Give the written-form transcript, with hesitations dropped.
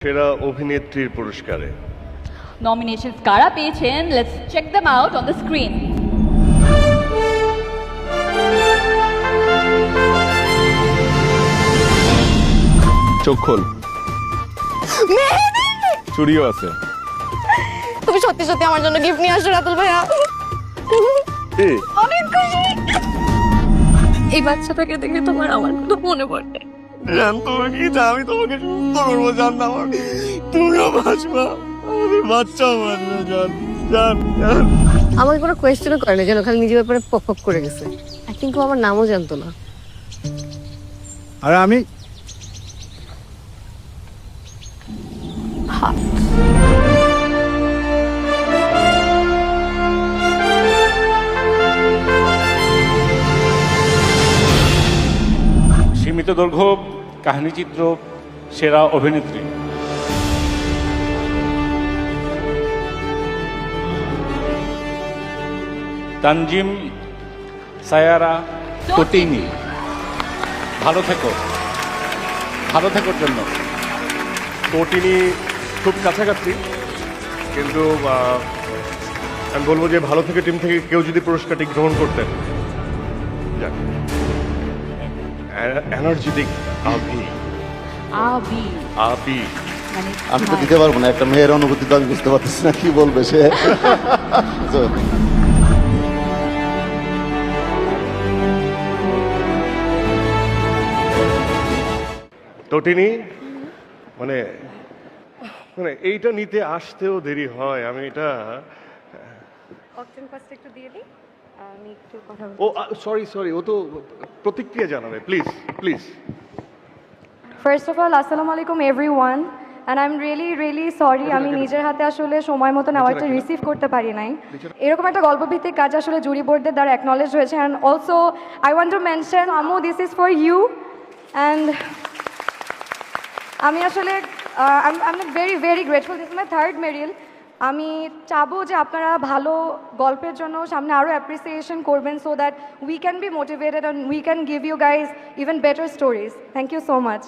সেরা অভিনেত্রীর পুরস্কারে নমিনেশনস কারা পেয়েছেন, let's check them out on the screen. চোখ খোল, চুড়িও আছে। তুমি সত্যি সত্যি আমার জন্য গিফট নিয়ে আসো রাতুল ভাইয়া। অনেক খুশি। এই বাচ্চাটাকে দেখে তোমার আমার কথা মনে পড়ে। জান তোমাকে আমি তোমাকে সুস্থ করবো, জান আমার তুমিও বাঁচবা, আমাদের বাচ্চাও বাঁচবে। জান জান জান আমাকে কোনো কোয়েশ্চেনও করে না, যেন খালি নিজের ব্যাপারে পক পক করে গেছে। আই থিঙ্ক ও আমার নামও জানতো না। আর আমি সীমিত দৈর্ঘ্য কাহিনীচিত্র সেরা অভিনেত্রী তানজিম সায়ারা তটিনী। ভালো থেকো, ভালো থেকোর জন্য। তটিনী খুব কাছাকাছি, কিন্তু আমি বলবো যে ভালো থেকে টিম থেকে কেউ যদি পুরস্কারটি গ্রহণ করতেন। এনার্জেটিক আবি আবি আবি মানে আমি তো দিতে পারবো না, একটা মেয়ের অনুভূতি তো আমি বুঝতে পারতেছি না কি বলবে সে। তটিনী মানে মানে এইটা নিতে আসতেও দেরি হয়। আমি এটা অক্টেন পাসটা একটু দিয়ে দিই, আমি একটু কথা ও সরি সরি, ও তো প্রতিক্রিয়া জানাবে। Please please. First of all আসসালামু আলাইকুম everyone, and I am really sorry আমি নিজের হাতে আসলে সময় মতো অ্যাওয়ার্ডটা রিসিভ করতে পারি নাই। এরকম একটা গল্পভিত্তিক কাজ আসলে জুরি বোর্ডদের দ্বারা অ্যাকনলেজ হয়েছে। And also I want to mention Amu, this is for you. And আমি আসলে I am very grateful, this is my third Meril. আমি চাবো যে আপনারা ভালো গল্পের জন্য সামনে আরও অ্যাপ্রিসিয়েশন করবেন, so that we can be motivated and we can give you guys even better stories. Thank you so much.